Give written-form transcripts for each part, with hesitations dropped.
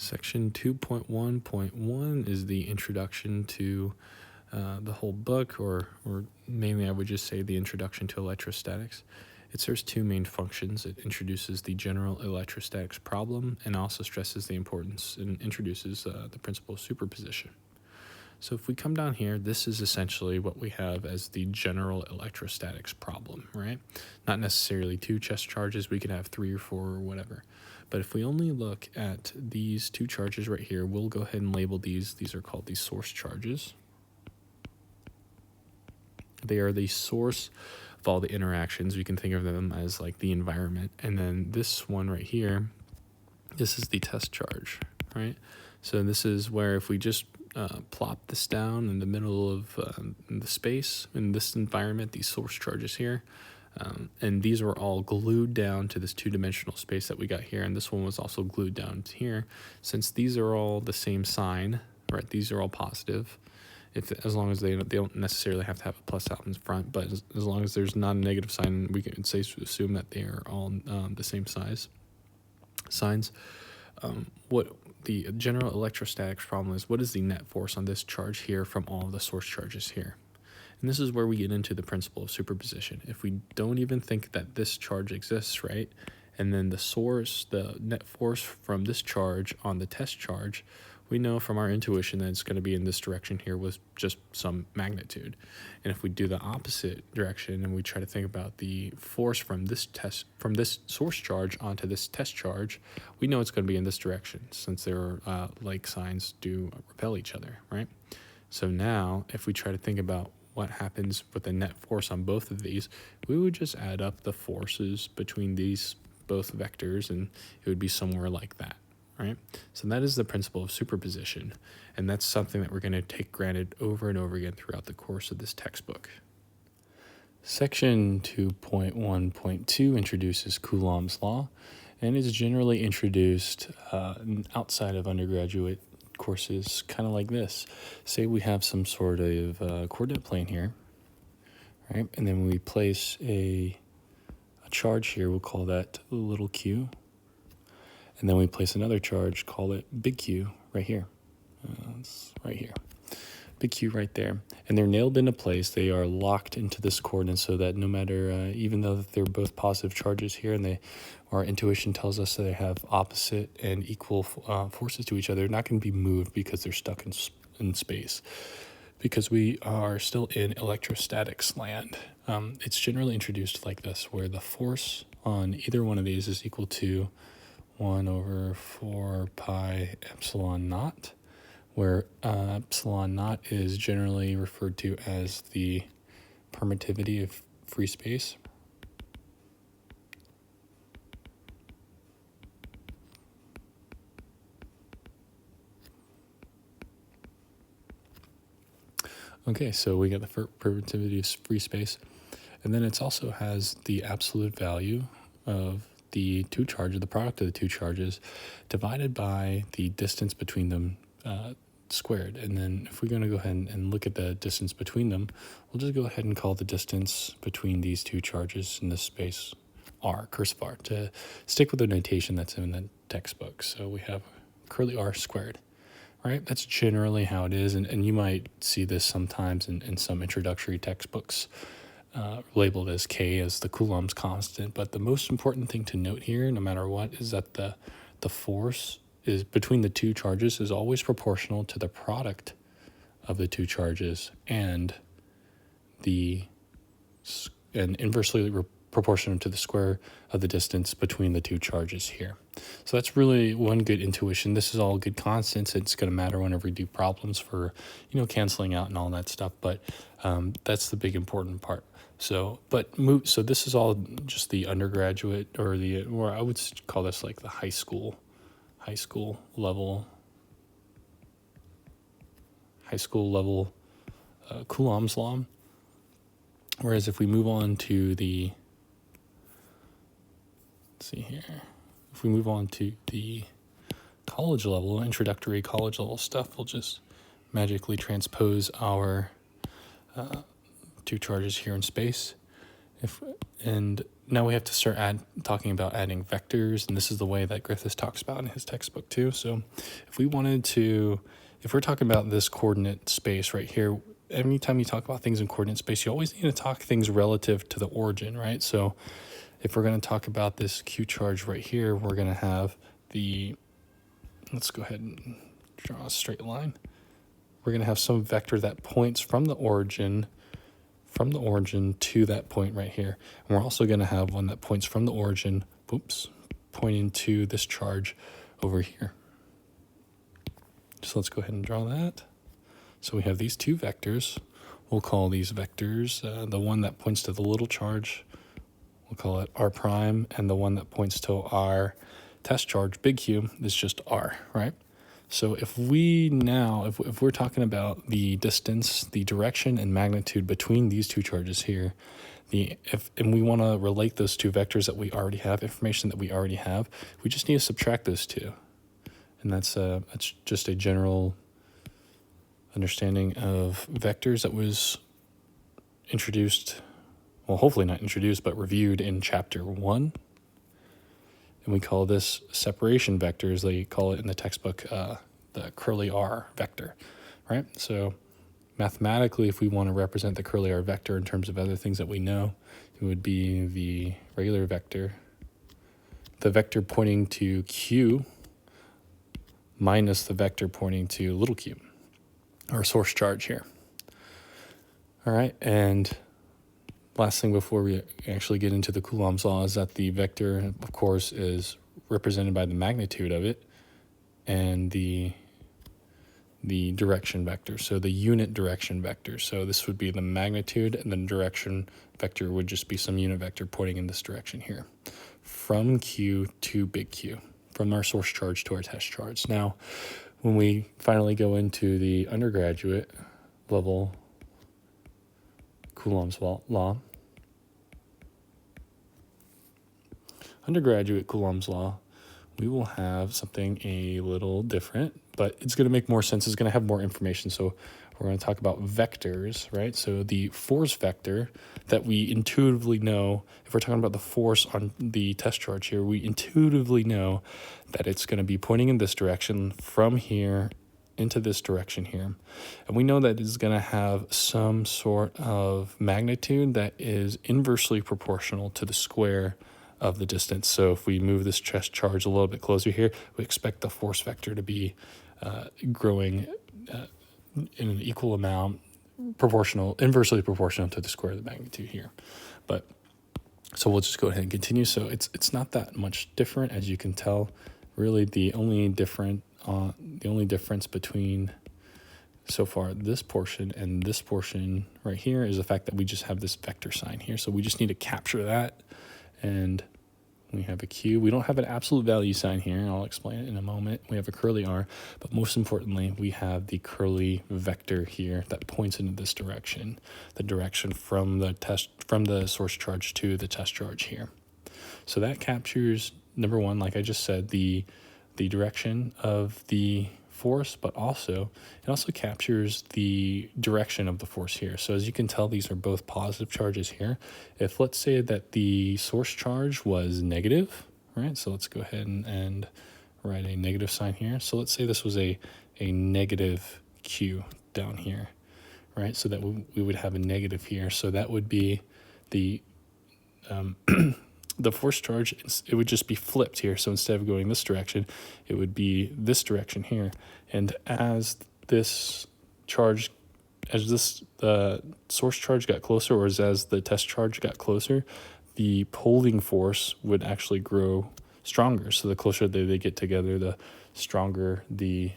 Section 2.1.1 is the introduction to the whole book, or mainly I would just say the introduction to electrostatics. It serves two main functions. It introduces the general electrostatics problem and also stresses the importance and introduces the principle of superposition. So if we come down here, this is essentially what we have as the general electrostatics problem, right? Not necessarily two chest charges. We could have 3 or 4 or whatever. But if we only look at these two charges right here, we'll go ahead and label these. These are called the source charges. They are the source of all the interactions. We can think of them as like the environment. And then this one right here, this is the test charge, right? So this is where if we just plop this down in the middle of the space in this environment, these source charges here, and these were all glued down to this two-dimensional space that we got here, and this one was also glued down to here. Since these are all the same sign, right? These are all positive. As long as they don't necessarily have to have a plus out in front, but as long as there's not a negative sign, we can assume that they are all the same signs. What the general electrostatics problem is, what is the net force on this charge here from all of the source charges here? And this is where we get into the principle of superposition. If we don't even think that this charge exists, right, and then the net force from this charge on the test charge, we know from our intuition that it's going to be in this direction here with just some magnitude. And if we do the opposite direction and we try to think about the force from this source charge onto this test charge, we know it's going to be in this direction since their like signs do repel each other, right? So now if we try to think about what happens with the net force on both of these, we would just add up the forces between these both vectors and it would be somewhere like that. Right? So that is the principle of superposition, and that's something that we're going to take granted over and over again throughout the course of this textbook. Section 2.1.2 introduces Coulomb's law, and is generally introduced outside of undergraduate courses, kind of like this. Say we have some sort of coordinate plane here, right? And then we place a charge here, we'll call that little q. And then we place another charge, call it big Q, right here. It's right here. Big Q right there. And they're nailed into place. They are locked into this coordinate so that no matter, even though they're both positive charges here, and our intuition tells us that they have opposite and equal forces to each other, they're not going to be moved because they're stuck in space. Because we are still in electrostatics land. It's generally introduced like this, where the force on either one of these is equal to 1 over 4 pi epsilon naught, where epsilon naught is generally referred to as the permittivity of free space. Okay, so we got the permittivity of free space, and then it also has the absolute value of the two charges, the product of the two charges, divided by the distance between them squared. And then if we're going to go ahead and look at the distance between them, we'll just go ahead and call the distance between these two charges in this space r, cursive r, to stick with the notation that's in the textbook. So we have curly r squared, right? That's generally how it is, and you might see this sometimes in some introductory textbooks, labeled as K as the Coulomb's constant. But the most important thing to note here, no matter what, is that the force is between the two charges is always proportional to the product of the two charges and inversely proportional to the square of the distance between the two charges here. So that's really one good intuition. This is all good constants. It's going to matter whenever we do problems for, canceling out and all that stuff. But that's the big important part. So this is all just the undergraduate or I would call this like the high school level Coulomb's law. Whereas if we move on to the college level, introductory college level stuff, we'll just magically transpose our two charges here in space. And now we have to start talking about adding vectors, and this is the way that Griffiths talks about in his textbook too. So if we're talking about this coordinate space right here, anytime you talk about things in coordinate space, you always need to talk things relative to the origin, right? So if we're going to talk about this Q charge right here, we're going to have let's go ahead and draw a straight line. We're going to have some vector that points from the origin to that point right here. And we're also going to have one that points from the origin, pointing to this charge over here. So let's go ahead and draw that. So we have these two vectors. We'll call these vectors, the one that points to the little charge, we'll call it R prime, and the one that points to our test charge, big Q, is just R, right? So if we're talking about the distance, the direction, and magnitude between these two charges here, and we want to relate those two vectors that we already have, information that we already have, we just need to subtract those two. And that's just a general understanding of vectors that was introduced, well, hopefully not introduced, but reviewed in chapter 1. And we call this separation vectors. They call it in the textbook the curly R vector, right? So mathematically, if we want to represent the curly R vector in terms of other things that we know, it would be the regular vector, the vector pointing to Q minus the vector pointing to little q, our source charge here. All right, and last thing before we actually get into the Coulomb's law is that the vector, of course, is represented by the magnitude of it and the direction vector, so the unit direction vector. So this would be the magnitude, and the direction vector would just be some unit vector pointing in this direction here, from Q to big Q, from our source charge to our test charge. Now, when we finally go into the undergraduate level Coulomb's law, undergraduate Coulomb's law, we will have something a little different, but it's going to make more sense. It's going to have more information. So we're going to talk about vectors, right? So the force vector that we intuitively know, if we're talking about the force on the test charge here, we intuitively know that it's going to be pointing in this direction from here into this direction here. And we know that it's going to have some sort of magnitude that is inversely proportional to the square of the distance. So if we move this test charge a little bit closer here, we expect the force vector to be growing in an equal amount, inversely proportional to the square of the magnitude here. But so we'll just go ahead and continue. So it's not that much different, as you can tell. Really, the only difference between so far this portion and this portion right here is the fact that we just have this vector sign here. So we just need to capture that, and we have a Q. We don't have an absolute value sign here, and I'll explain it in a moment. We have a curly R, but most importantly, we have the curly vector here that points into this direction, the direction from the source charge to the test charge here. So that captures, number one, like I just said, the direction of the force, but it also captures the direction of the force here. So as you can tell, these are both positive charges here. If let's say that the source charge was negative, right? So let's go ahead and write a negative sign here. So let's say this was a negative Q down here, right? So that we would have a negative here. So that would be the the force charge, it would just be flipped here. So instead of going this direction, it would be this direction here. And as this source charge got closer, or as the test charge got closer, the pulling force would actually grow stronger. So the closer they get together, the stronger the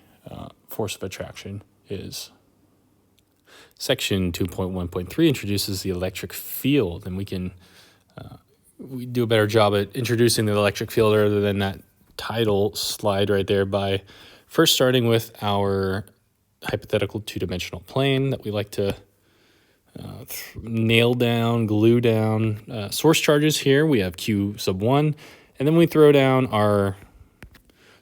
force of attraction is. Section 2.1.3 introduces the electric field, and we do a better job at introducing the electric field rather than that title slide right there by first starting with our hypothetical two-dimensional plane that we like to glue down source charges here. We have Q sub 1, and then we throw down our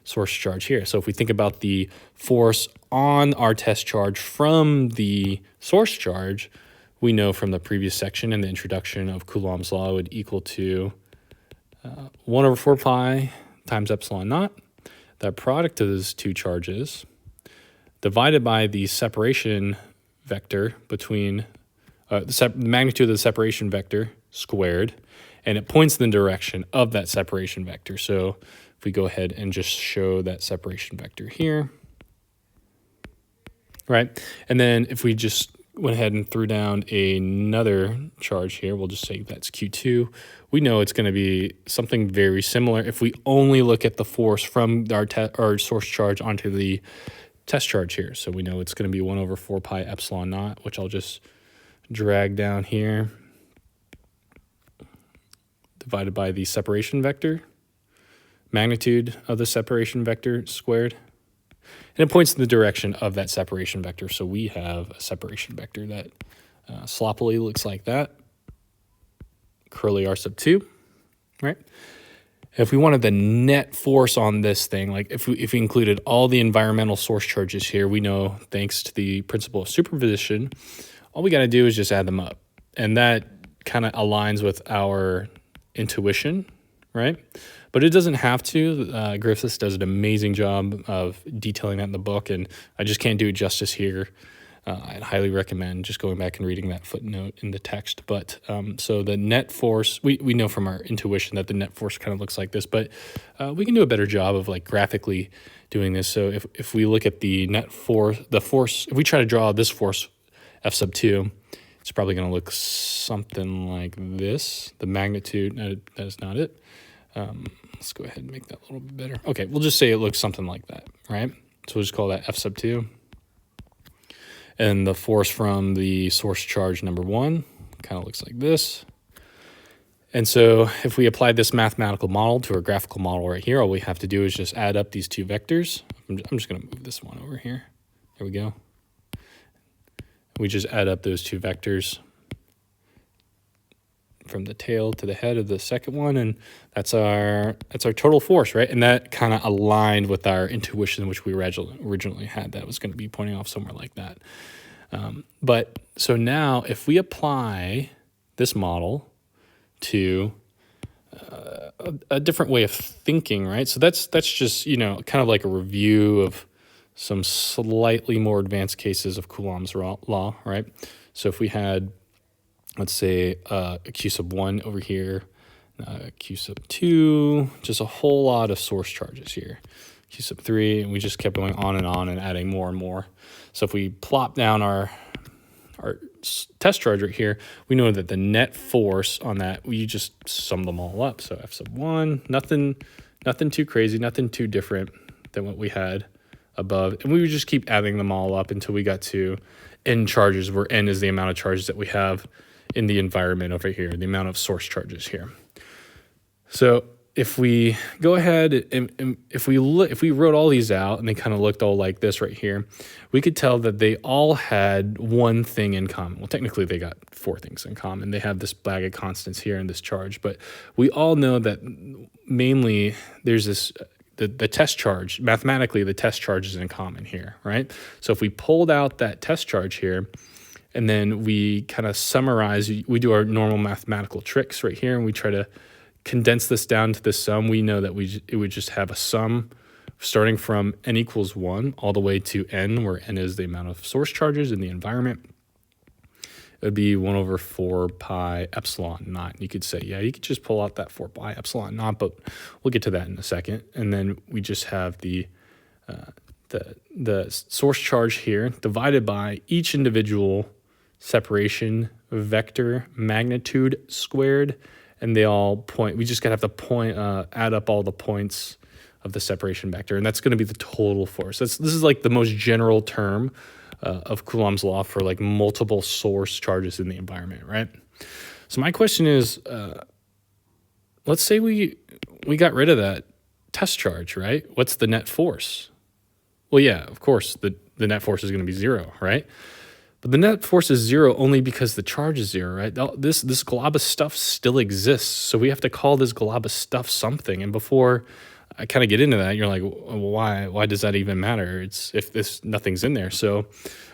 source charge here. So if we think about the force on our test charge from the source charge, we know from the previous section and the introduction of Coulomb's law would equal to 1 over 4 pi times epsilon naught, the product of those two charges, divided by the separation vector between the magnitude of the separation vector squared, and it points in the direction of that separation vector. So if we go ahead and just show that separation vector here, right? And then if we just went ahead and threw down another charge here, we'll just say that's Q2. We know it's going to be something very similar if we only look at the force from our source charge onto the test charge here. So we know it's going to be 1 over 4 pi epsilon naught, which I'll just drag down here, divided by the separation vector, magnitude of the separation vector squared. And it points in the direction of that separation vector. So we have a separation vector that sloppily looks like that. Curly R sub 2, right? If we wanted the net force on this thing, like if we included all the environmental source charges here, we know thanks to the principle of superposition, all we got to do is just add them up. And that kind of aligns with our intuition, right? But it doesn't have to. Griffiths does an amazing job of detailing that in the book, and I just can't do it justice here. I'd highly recommend just going back and reading that footnote in the text. But so the net force, we know from our intuition that the net force kind of looks like this, but we can do a better job of like graphically doing this. So if we look at the net force, if we try to draw this force F sub 2, it's probably going to look something like this. The magnitude, that is not it. Let's go ahead and make that a little bit better. Okay, we'll just say it looks something like that, right? So we'll just call that F sub 2. And the force from the source charge number 1 kind of looks like this. And so if we apply this mathematical model to our graphical model right here, all we have to do is just add up these two vectors. I'm just going to move this one over here. There we go. We just add up those two vectors from the tail to the head of the second one, and that's our total force, right? And that kind of aligned with our intuition, which we originally had, that was going to be pointing off somewhere like that. But so now if we apply this model to a different way of thinking, right? So that's just, kind of like a review of some slightly more advanced cases of Coulomb's law, right? So if we had, let's say, a Q sub 1 over here, Q sub 2, just a whole lot of source charges here, Q sub 3, and we just kept going on and adding more and more. So if we plop down our test charge right here, we know that the net force on that, we just sum them all up. So F sub 1, nothing too crazy, nothing too different than what we had above. And we would just keep adding them all up until we got to N charges, where N is the amount of charges that we have in the environment over here, the amount of source charges here. So if we go ahead and if we wrote all these out and they kind of looked all like this right here, we could tell that they all had one thing in common. Well, technically they got 4 things in common. They have this bag of constants here and this charge, but we all know that mainly there's this, the test charge, mathematically the test charge is in common here, right? So if we pulled out that test charge here, and then we kind of summarize, we do our normal mathematical tricks right here, and we try to condense this down to the sum. We know that it would just have a sum starting from n equals 1 all the way to n, where n is the amount of source charges in the environment. It would be 1 over 4 pi epsilon naught. You could say, yeah, you could just pull out that 4 pi epsilon naught, but we'll get to that in a second. And then we just have the source charge here divided by each individual separation vector magnitude squared, and they all point. We just gotta have to point, add up all the points of the separation vector, and that's going to be the total force. This is like the most general term of Coulomb's law for like multiple source charges in the environment, right? So my question is, let's say we got rid of that test charge, right? What's the net force? Well, yeah, of course, the net force is going to be 0, right? But the net force is 0 only because the charge is 0, right? This glob of stuff still exists, so we have to call this glob of stuff something. And before I kind of get into that. You're like, well, why does that even matter? It's if nothing's in there. So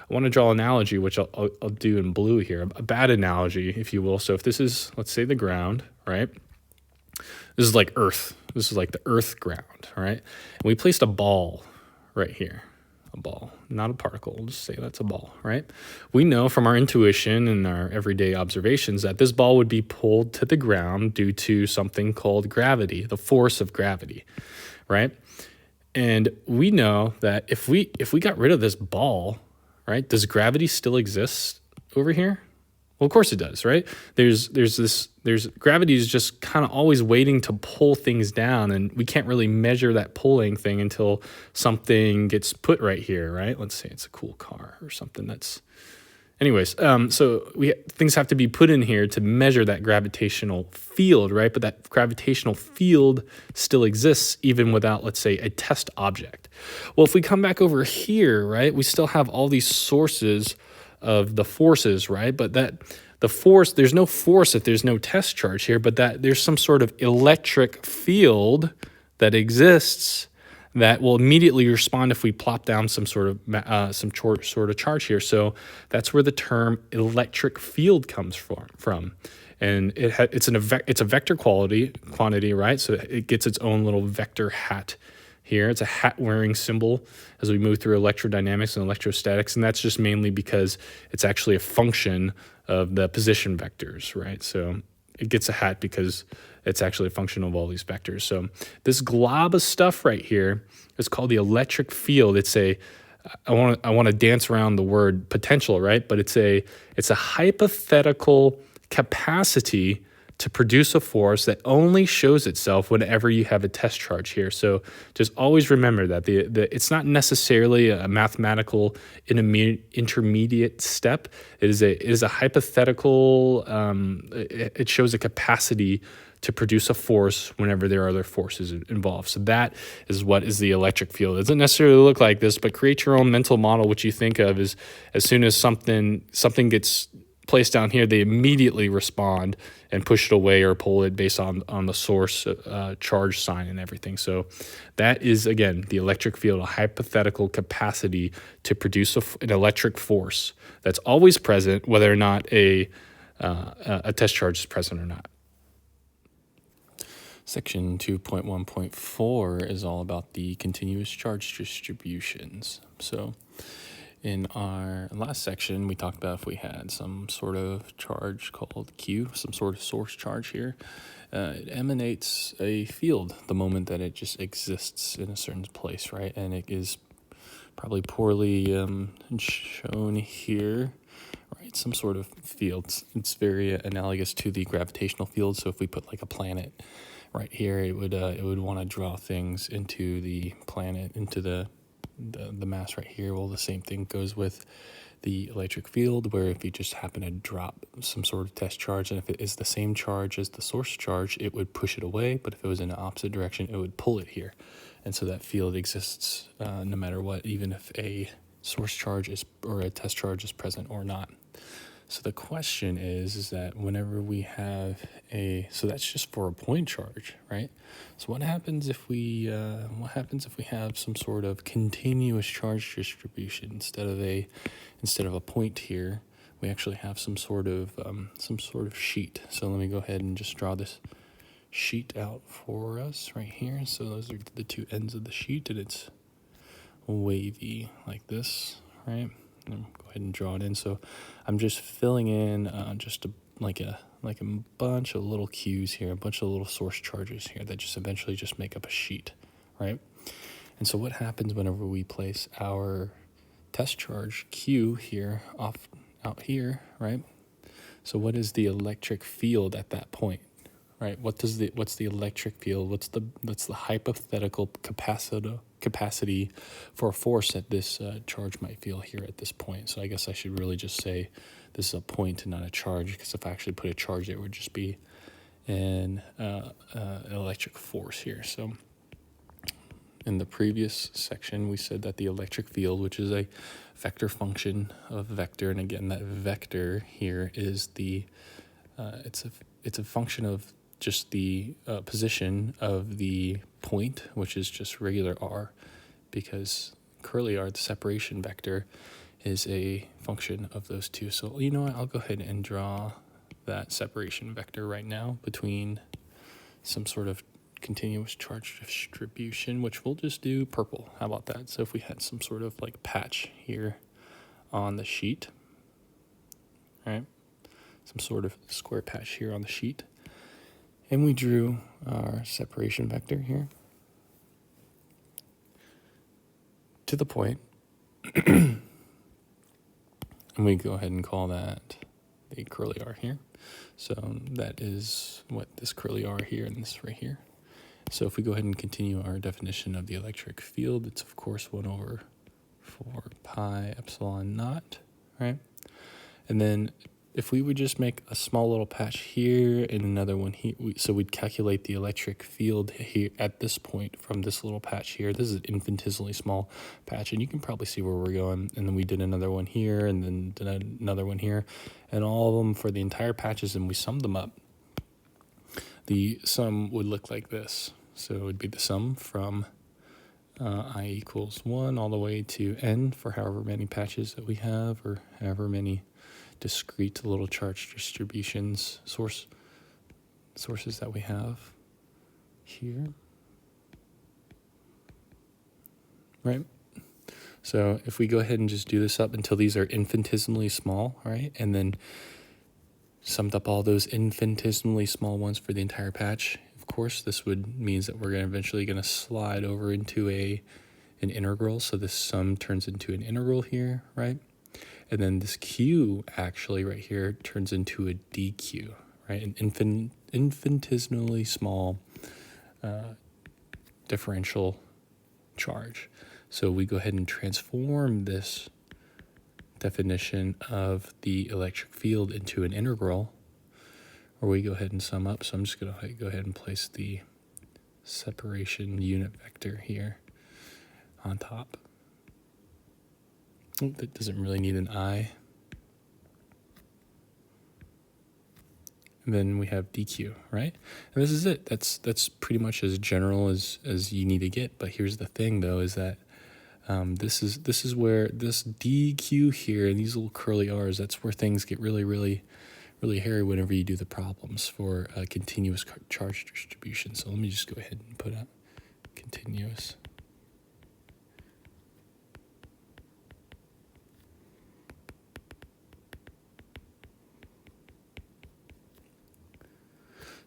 I want to draw an analogy, which I'll do in blue here, a bad analogy, if you will. So if this is, let's say, the ground, right? This is like Earth. This is like the Earth ground, all right? And we placed a ball right here, a ball, not a particle. We'll just say that's a ball, right? We know from our intuition and our everyday observations that this ball would be pulled to the ground due to something called gravity, the force of gravity, right? And we know that if we got rid of this ball, right, does gravity still exist over here? Well, of course it does, right? There's gravity is just kind of always waiting to pull things down, and we can't really measure that pulling thing until something gets put right here, right? Let's say it's a cool car or something that's... Anyways, so things have to be put in here to measure that gravitational field, right? But that gravitational field still exists even without, let's say, a test object. Well, if we come back over here, right, we still have all these sources of the forces, right? But the force, there's no force if there's no test charge here, but that there's some sort of electric field that exists that will immediately respond if we plop down some sort of charge here. So that's where the term electric field comes from. And it's a vector quantity, right? So it gets its own little vector hat here. It's a hat-wearing symbol as we move through electrodynamics and electrostatics, and that's just mainly because it's actually a function of the position vectors, right? So it gets a hat because it's actually a function of all these vectors. So this glob of stuff right here is called the electric field. I want to dance around the word potential, right? But it's a hypothetical capacity to produce a force that only shows itself whenever you have a test charge here. So just always remember that it's not necessarily a mathematical intermediate step. It is a hypothetical. It shows a capacity to produce a force whenever there are other forces involved. So that is what is the electric field. It doesn't necessarily look like this, but create your own mental model. What you think of is as soon as something gets placed down here, they immediately respond and push it away or pull it based on the source charge sign and everything. So that is, again, the electric field, a hypothetical capacity to produce an electric force that's always present, whether or not a test charge is present or not. Section 2.1.4 is all about the continuous charge distributions. So in our last section, we talked about if we had some sort of charge called Q, some sort of source charge here, it emanates a field the moment that it just exists in a certain place, right? And it is probably poorly shown here, right? Some sort of field. It's very analogous to the gravitational field. So if we put like a planet right here, it would want to draw things into the planet, into the mass right here. Well, the same thing goes with the electric field, where if you just happen to drop some sort of test charge, and if it is the same charge as the source charge, it would push it away, but if it was in the opposite direction, it would pull it here. And so that field exists no matter what, even if a source charge or a test charge is present or not. So the question is that whenever we have so that's just for a point charge, right? So what happens if we have some sort of continuous charge distribution instead of a point here? We actually have some sort of sheet. So let me go ahead and just draw this sheet out for us right here. So those are the two ends of the sheet, and it's wavy like this, right? And go ahead and draw it in. So I'm just filling in like a bunch of little Q's here, a bunch of little source charges here that just eventually just make up a sheet, right? And so what happens whenever we place our test charge Q here out here, right? So what is the electric field at that point, right? What's the electric field? What's the hypothetical capacity for a force that this charge might feel here at this point? So I guess I should really just say this is a point and not a charge, because if I actually put a charge, it would just be an electric force here. So in the previous section, we said that the electric field, which is a vector function of vector, and again, that vector here is it's a function of just the position of the point, which is just regular r, because curly r, the separation vector, is a function of those two. So you know what, I'll go ahead and draw that separation vector right now between some sort of continuous charge distribution, which we'll just do purple. How about that? So if we had some sort of like patch here on the sheet, right? Some sort of square patch here on the sheet, and we drew our separation vector here to the point, and we go ahead and call that the curly r here. So that is what this curly r here and this right here. So if we go ahead and continue our definition of the electric field, it's of course 1 over 4 pi epsilon naught, right? And then if we would just make a small little patch here and another one here, so we'd calculate the electric field here at this point from this little patch here. This is an infinitesimally small patch, and you can probably see where we're going. And then we did another one here, and then did another one here, and all of them for the entire patches, and we summed them up. The sum would look like this. So it would be the sum from I equals 1 all the way to n for however many patches that we have, or however many discrete little charge distributions sources that we have here, right? So if we go ahead and just do this up until these are infinitesimally small, right, and then summed up all those infinitesimally small ones for the entire patch, of course this means that we're eventually going to slide over into an integral. So this sum turns into an integral here, right? And then this q actually right here turns into a dq, right? An infinitesimally small differential charge. So we go ahead and transform this definition of the electric field into an integral, or we go ahead and sum up. So I'm just going to go ahead and place the separation unit vector here on top. That doesn't really need an I. And then we have dq, right? And this is it. That's pretty much as general as you need to get. But here's the thing, though, is that this is where this dq here and these little curly r's, that's where things get really hairy whenever you do the problems for a continuous charge distribution. So let me just go ahead and put a continuous.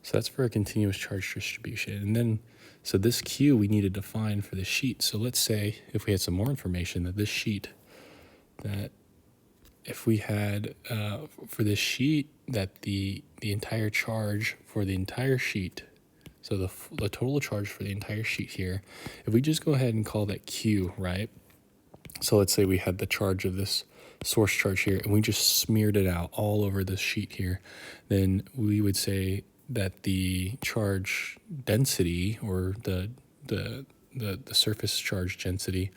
So that's for a continuous charge distribution. And then, so this Q we need to define for the sheet. So let's say if we had some more information that this sheet, that if we had, for this sheet, that the entire charge for the entire sheet, so the total charge for the entire sheet here, if we just go ahead and call that Q, right? So let's say we had the charge of this source charge here, and we just smeared it out all over this sheet here, then we would say that the charge density, or the surface charge density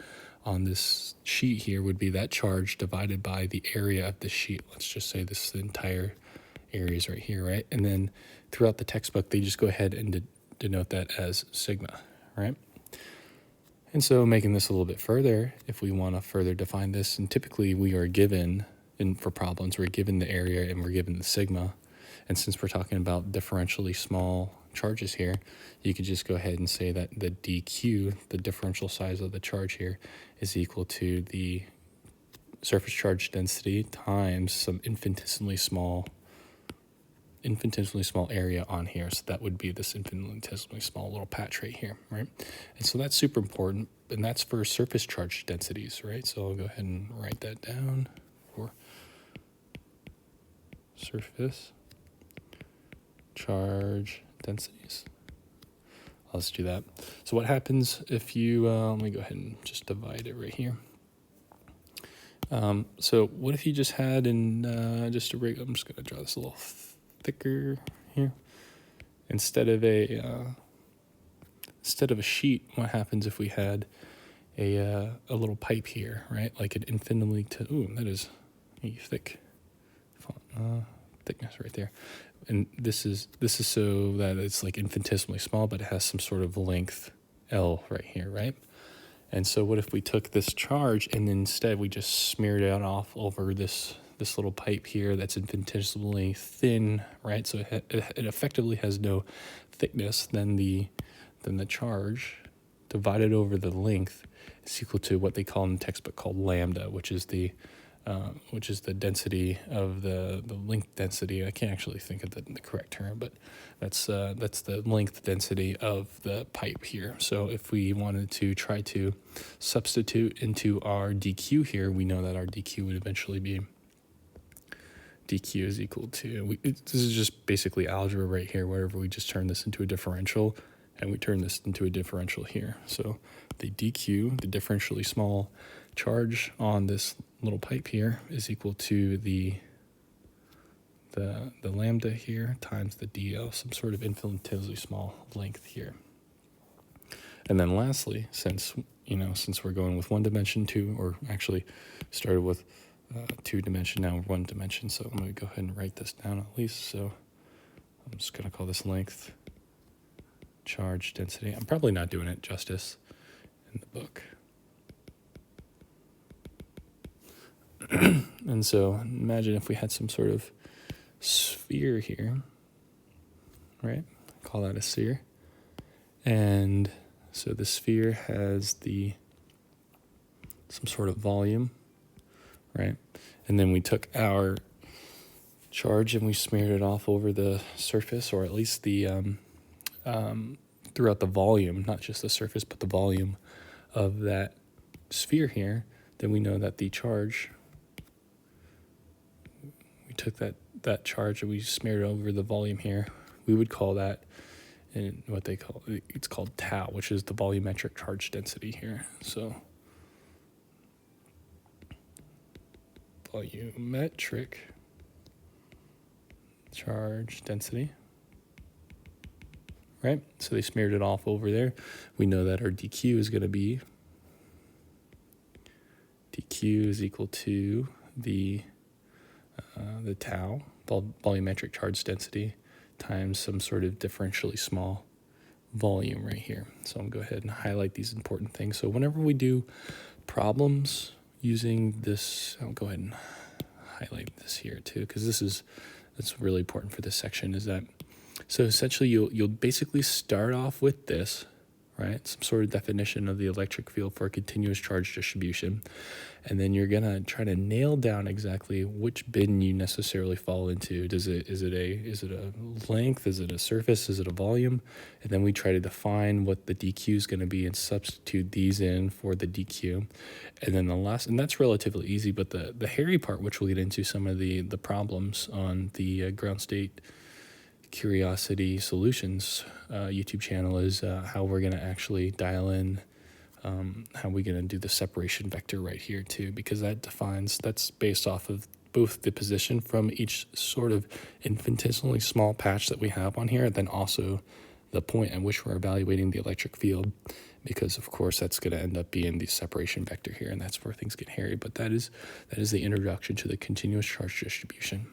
on this sheet here, would be that charge divided by the area of the sheet. Let's just say this entire area is right here, right? And then throughout the textbook, they just go ahead and denote that as sigma, right? And so making this a little bit further, if we want to further define this, and typically we are given, for problems, we're given the area and we're given the sigma. And since we're talking about differentially small charges here, you could just go ahead and say that the dq, the differential size of the charge here, is equal to the surface charge density times some infinitesimally small area on here. So that would be this infinitesimally small little patch right here, right? And so that's super important, and that's for surface charge densities, right? So I'll go ahead and write that down for surface charge densities. Let's do that. So what happens if you, let me go ahead and just divide it right here. So what if you just had I'm just going to draw this a little thicker here. Instead of a sheet, what happens if we had a little pipe here, right? Like an infinitely, that is a thick font. thickness right there. And this is so that it's like infinitesimally small, but it has some sort of length L right here, right? And so what if we took this charge and instead we just smeared it off over this little pipe here that's infinitesimally thin, right? So it effectively has no thickness. Then the charge divided over the length is equal to what they call in the textbook called lambda, which is the density of the length density. I can't actually think of the correct term, but that's the length density of the pipe here. So if we wanted to try to substitute into our dq here, we know that our dq would eventually be dq is equal to, this is just basically algebra right here, wherever we just turn this into a differential, and we turn this into a differential here. So the dq, the differentially small charge on this little pipe here, is equal to the lambda here times the dl, some sort of infinitesimally small length here. And then lastly, since we're going with 1 dimension, or actually started with 2 dimension, now 1 dimension, so I'm going to go ahead and write this down at least. So I'm just going to call this length charge density. I'm probably not doing it justice in the book. And so imagine if we had some sort of sphere here, right? Call that a sphere. And so the sphere has some sort of volume, right? And then we took our charge and we smeared it off over the surface, or at least the throughout the volume, not just the surface, but the volume of that sphere here. Then we know that the charge, we took that charge and we smeared it over the volume here. We would call that, in what they call, it's called tau, which is the volumetric charge density here. So volumetric charge density, right? So they smeared it off over there. We know that our dq is going to be, dq is equal to the tau, volumetric charge density, times some sort of differentially small volume right here. So I'm going to go ahead and highlight these important things. So whenever we do problems using this, I'll go ahead and highlight this here too, because that's really important for this section, is that, so essentially you'll basically start off with this, right? Some sort of definition of the electric field for a continuous charge distribution. And then you're going to try to nail down exactly which bin you necessarily fall into. Is it a length? Is it a surface? Is it a volume? And then we try to define what the dq is going to be and substitute these in for the dq. And then and that's relatively easy, but the hairy part, which we'll get into some of the problems on the ground state Curiosity Solutions YouTube channel, is how we're going to actually dial in how we're going to do the separation vector right here too, because that's based off of both the position from each sort of infinitesimally small patch that we have on here, and then also the point at which we're evaluating the electric field, because of course that's going to end up being the separation vector here, and that's where things get hairy. But that is the introduction to the continuous charge distribution.